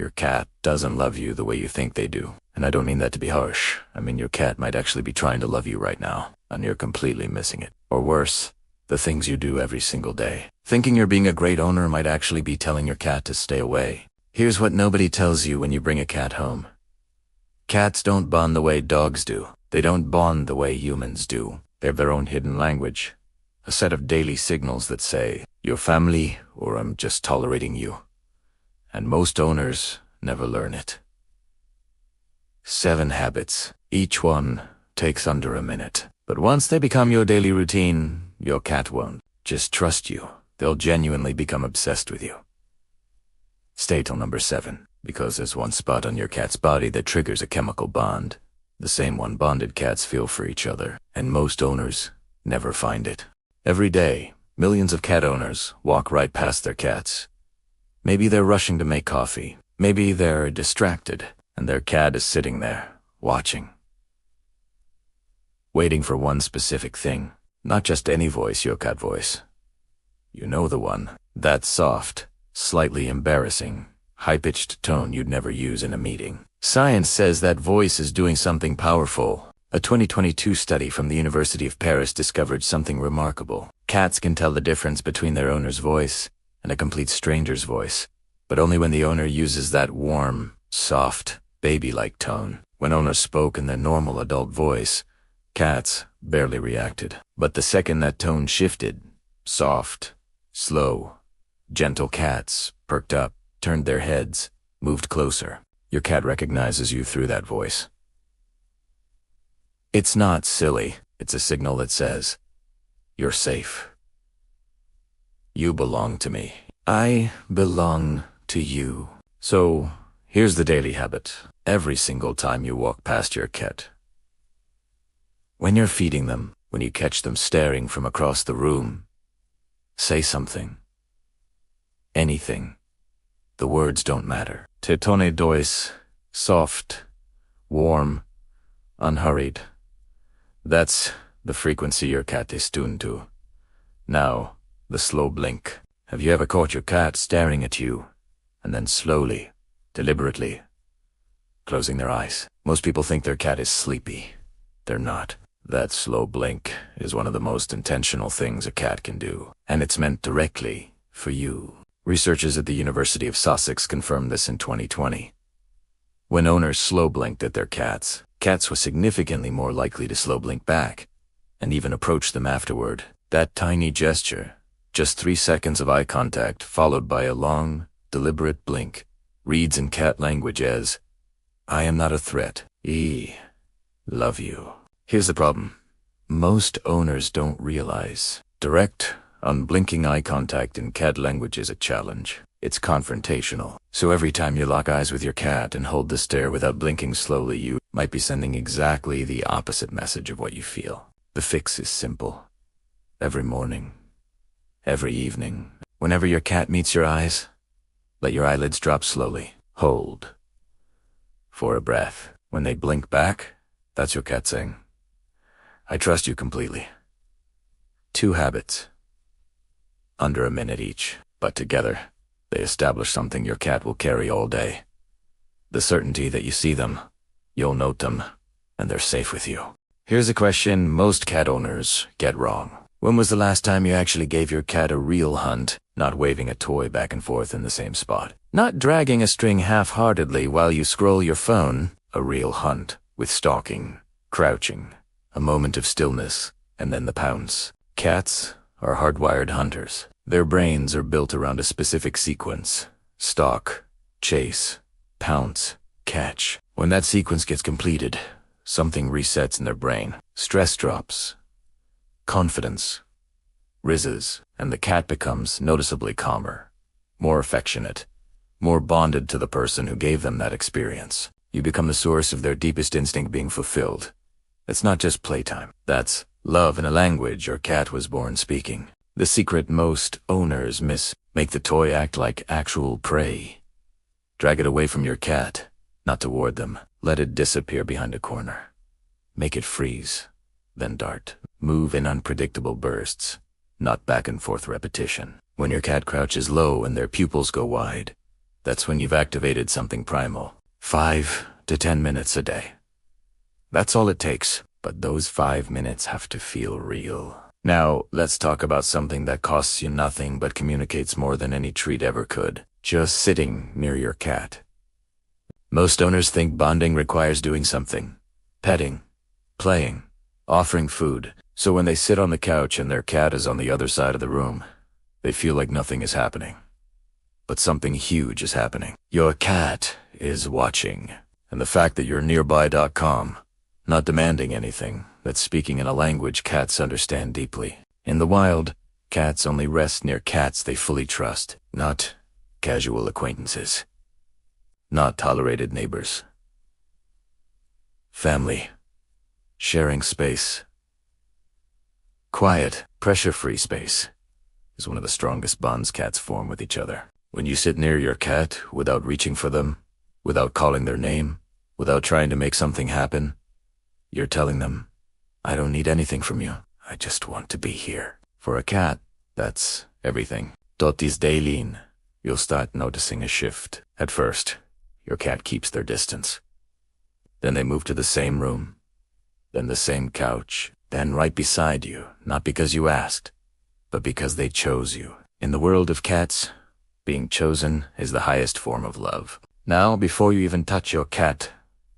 Your cat doesn't love you the way you think they do. And I don't mean that to be harsh. I mean your cat might actually be trying to love you right now, and you're completely missing it. Or worse, the things you do every single day. Thinking you're being a great owner might actually be telling your cat to stay away. Here's what nobody tells you when you bring a cat home. Cats don't bond the way dogs do. They don't bond the way humans do. They have their own hidden language. A set of daily signals that say, "You're family," or "I'm just tolerating you." And most owners never learn it. 7 habits. Each one takes under a minute. But once they become your daily routine, your cat won't just trust you. They'll genuinely become obsessed with you. Stay till number 7, because there's one spot on your cat's body that triggers a chemical bond. The same one bonded cats feel for each other, and most owners never find it. Every day, millions of cat owners walk right past their cats. Maybe they're rushing to make coffee. Maybe they're distracted, and their cat is sitting there, watching. Waiting for one specific thing. Not just any voice, your cat voice. You know the one. That soft, slightly embarrassing, high-pitched tone you'd never use in a meeting. Science says that voice is doing something powerful. A 2022 study from the University of Paris discovered something remarkable. Cats can tell the difference between their owner's voice and a complete stranger's voice, but only when the owner uses that warm, soft, baby-like tone. When owners spoke in their normal adult voice, cats barely reacted. But the second that tone shifted, soft, slow, gentle cats perked up, turned their heads, moved closer. Your cat recognizes you through that voice. It's not silly. It's a signal that says, "You're safe. You belong to me. I belong to you." So, here's the daily habit. Every single time you walk past your cat, when you're feeding them, when you catch them staring from across the room, say something. Anything. The words don't matter. Te tone dois, soft, warm, unhurried. That's the frequency your cat is tuned to. Now, the slow blink. Have you ever caught your cat staring at you, and then slowly, deliberately, closing their eyes? Most people think their cat is sleepy. They're not. That slow blink is one of the most intentional things a cat can do, and it's meant directly for you. Researchers at the University of Sussex confirmed this in 2020. When owners slow blinked at their cats, cats were significantly more likely to slow blink back, and even approach them afterward. That tiny gesture, just 3 seconds of eye contact followed by a long, deliberate blink, reads in cat language as, "I am not a threat. Love you." Here's the problem. Most owners don't realize direct, unblinking eye contact in cat language is a challenge. It's confrontational. So every time you lock eyes with your cat and hold the stare without blinking slowly, you might be sending exactly the opposite message of what you feel. The fix is simple. Every morning, every evening, whenever your cat meets your eyes, let your eyelids drop slowly. Hold for a breath. When they blink back, that's your cat saying, "I trust you completely." 2 habits. Under a minute each, but together, they establish something your cat will carry all day. The certainty that you see them, you'll note them, and they're safe with you. Here's a question most cat owners get wrong. When was the last time you actually gave your cat a real hunt, not waving a toy back and forth in the same spot? Not dragging a string half-heartedly while you scroll your phone. A real hunt, with stalking, crouching, a moment of stillness, and then the pounce. Cats are hardwired hunters. Their brains are built around a specific sequence. Stalk, chase, pounce, catch. When that sequence gets completed, something resets in their brain. Stress drops. Confidence rises, and the cat becomes noticeably calmer, more affectionate, more bonded to the person who gave them that experience. You become the source of their deepest instinct being fulfilled. It's not just playtime. That's love in a language your cat was born speaking. The secret most owners miss: make the toy act like actual prey. Drag it away from your cat, not toward them. Let it disappear behind a corner. Make it freeze, then dart. Move in unpredictable bursts, not back and forth repetition. When your cat crouches low and their pupils go wide, That's when you've activated something primal. 5 to 10 minutes a day. That's all it takes, but those 5 minutes have to feel real. Now, let's talk about something that costs you nothing but communicates more than any treat ever could. Just sitting near your cat. Most owners think bonding requires doing something. Petting, playing, offering food. So when they sit on the couch and their cat is on the other side of the room, they feel like nothing is happening. But something huge is happening. Your cat is watching. And the fact that you're nearby.com, not demanding anything, that's speaking in a language cats understand deeply. In the wild, cats only rest near cats they fully trust, not casual acquaintances, not tolerated neighbors. Family, sharing space, quiet, pressure-free space is one of the strongest bonds cats form with each other. When you sit near your cat without reaching for them, without calling their name, without trying to make something happen, you're telling them, I don't need anything from you. I just want to be here. For a cat, that's everything. Totis Feline, you'll start noticing a shift. At first, your cat keeps their distance. Then they move to the same room, then the same couch, then right beside you, not because you asked, but because they chose you. In the world of cats, being chosen is the highest form of love. Now, before you even touch your cat,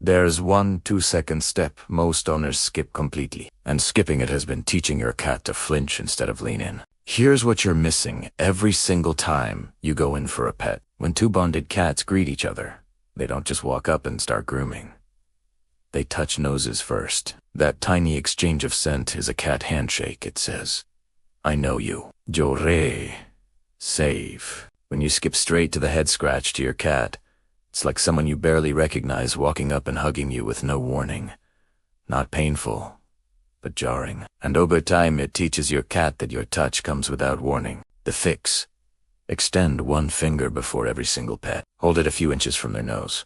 there's 1 2-second step most owners skip completely. And skipping it has been teaching your cat to flinch instead of lean in. Here's what you're missing every single time you go in for a pet. When two bonded cats greet each other, they don't just walk up and start grooming. They touch noses first. That tiny exchange of scent is a cat handshake, it says. I know you. Jore. Save. When you skip straight to the head scratch to your cat, it's like someone you barely recognize walking up and hugging you with no warning. Not painful, but jarring. And over time it teaches your cat that your touch comes without warning. The fix. Extend 1 finger before every single pet. Hold it a few inches from their nose.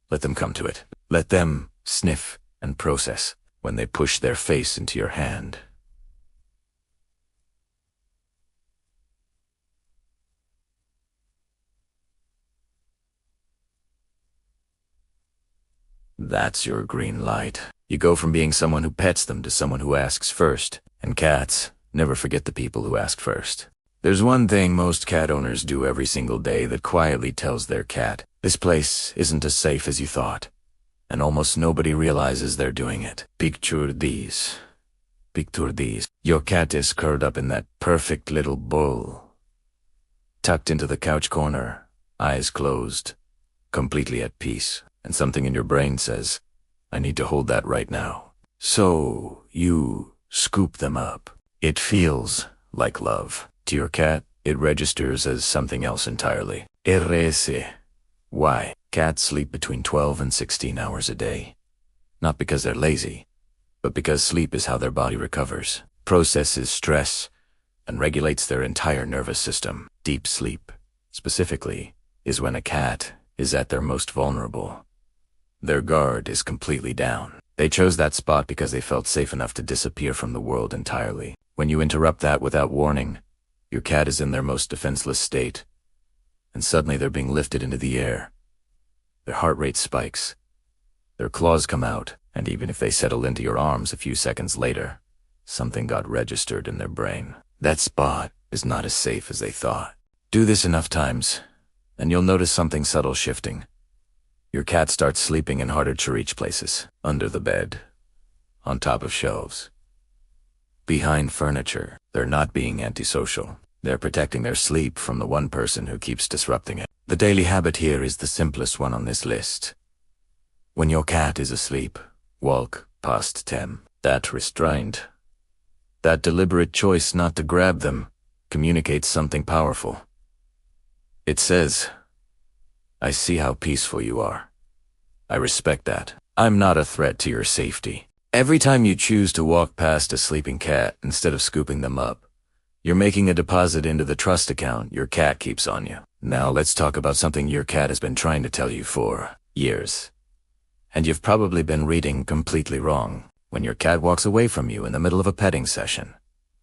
Let them come to it. Let them sniff and process when they push their face into your hand. That's your green light. You go from being someone who pets them to someone who asks first. And cats never forget the people who ask first. There's one thing most cat owners do every single day that quietly tells their cat, this place isn't as safe as you thought. And almost nobody realizes they're doing it. Picture these. Picture these. Your cat is curled up in that perfect little bowl, tucked into the couch corner, eyes closed, completely at peace. And something in your brain says, I need to hold that right now. So you scoop them up. It feels like love. To your cat, it registers as something else entirely. RS. Why? Cats sleep between 12 and 16 hours a day. Not because they're lazy, but because sleep is how their body recovers, processes stress, and regulates their entire nervous system. Deep sleep, specifically, is when a cat is at their most vulnerable. Their guard is completely down. They chose that spot because they felt safe enough to disappear from the world entirely. When you interrupt that without warning, your cat is in their most defenseless state, and suddenly they're being lifted into the air. Their heart rate spikes. Their claws come out, and even if they settle into your arms a few seconds later, something got registered in their brain. That spot is not as safe as they thought. Do this enough times, and you'll notice something subtle shifting. Your cat starts sleeping in harder-to-reach places, under the bed, on top of shelves, behind furniture. They're not being antisocial. They're protecting their sleep from the one person who keeps disrupting it. The daily habit here is the simplest one on this list. When your cat is asleep, walk past them. That restraint, that deliberate choice not to grab them, communicates something powerful. It says, I see how peaceful you are. I respect that. I'm not a threat to your safety. Every time you choose to walk past a sleeping cat instead of scooping them up, you're making a deposit into the trust account your cat keeps on you. Now let's talk about something your cat has been trying to tell you for years. And you've probably been reading completely wrong. When your cat walks away from you in the middle of a petting session,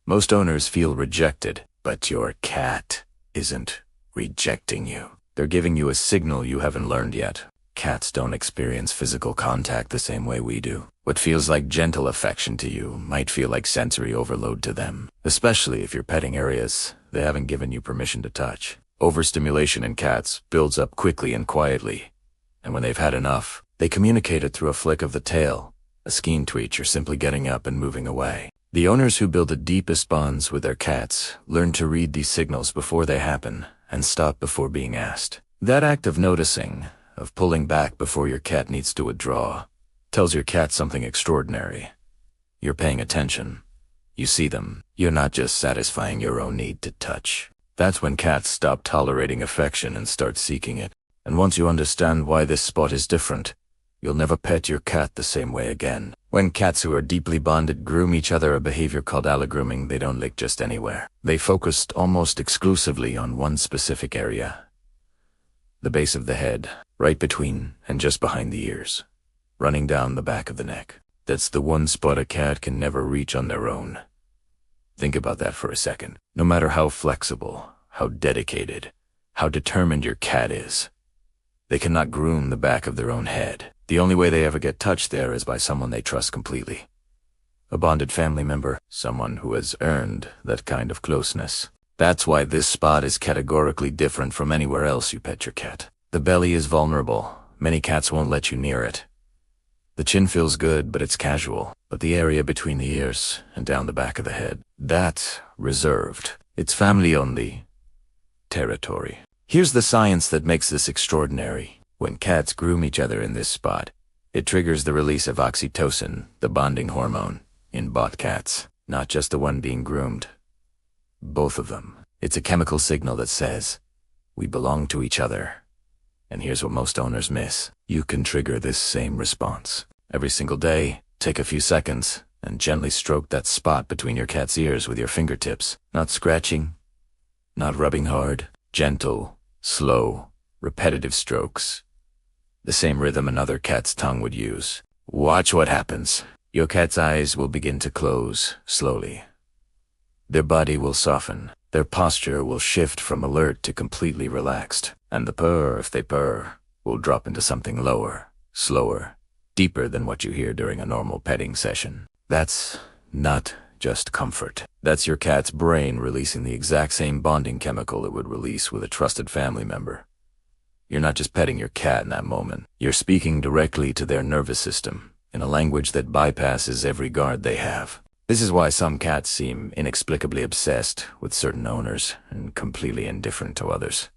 most owners feel rejected, but your cat isn't rejecting you. They're giving you a signal you haven't learned yet. Cats don't experience physical contact the same way we do. What feels like gentle affection to you might feel like sensory overload to them, especially if you're petting areas they haven't given you permission to touch. Overstimulation in cats builds up quickly and quietly, and when they've had enough, they communicate it through a flick of the tail, a skein tweet, or simply getting up and moving away. The owners who build the deepest bonds with their cats learn to read these signals before they happen and stop before being asked. That act of noticing, of pulling back before your cat needs to withdraw, tells your cat something extraordinary. You're paying attention. You see them. You're not just satisfying your own need to touch. That's when cats stop tolerating affection and start seeking it. And once you understand why this spot is different, you'll never pet your cat the same way again. When cats who are deeply bonded groom each other, a behavior called allogrooming, they don't lick just anywhere. They focused almost exclusively on one specific area. The base of the head, right between and just behind the ears, running down the back of the neck. That's the one spot a cat can never reach on their own. Think about that for a second. No matter how flexible, how dedicated, how determined your cat is, they cannot groom the back of their own head. The only way they ever get touched there is by someone they trust completely. A bonded family member, someone who has earned that kind of closeness. That's why this spot is categorically different from anywhere else you pet your cat. The belly is vulnerable. Many cats won't let you near it. The chin feels good, but it's casual. But the area between the ears and down the back of the head, that's reserved. It's family-only territory. Here's the science that makes this extraordinary. When cats groom each other in this spot, it triggers the release of oxytocin, the bonding hormone, in bot cats. Not just the one being groomed. Both of them. It's a chemical signal that says, we belong to each other. And here's what most owners miss. You can trigger this same response. Every single day, take a few seconds and gently stroke that spot between your cat's ears with your fingertips. Not scratching, not rubbing hard. Gentle, slow, repetitive strokes. The same rhythm another cat's tongue would use. Watch what happens. Your cat's eyes will begin to close, slowly. Their body will soften. Their posture will shift from alert to completely relaxed. And the purr, if they purr, will drop into something lower, slower, deeper than what you hear during a normal petting session. That's not just comfort. That's your cat's brain releasing the exact same bonding chemical it would release with a trusted family member. You're not just petting your cat in that moment. You're speaking directly to their nervous system in a language that bypasses every guard they have. This is why some cats seem inexplicably obsessed with certain owners and completely indifferent to others.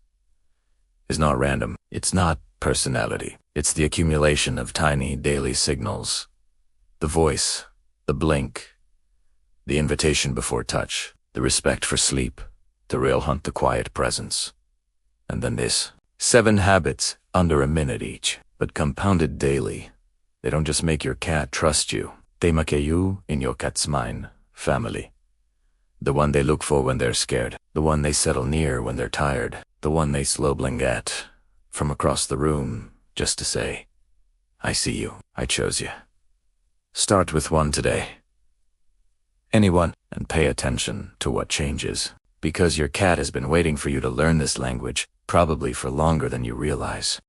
It's not random. It's not personality. It's the accumulation of tiny daily signals. The voice, the blink, the invitation before touch, the respect for sleep, the real hunt, the quiet presence. And then this. 7 habits under a minute each, but compounded daily. They don't just make your cat trust you. They make you, in your cat's mind, family. The one they look for when they're scared. The one they settle near when they're tired. The one they slow blink at from across the room just to say, I see you. I chose you. Start with one today. Anyone, and pay attention to what changes. Because your cat has been waiting for you to learn this language, probably for longer than you realize.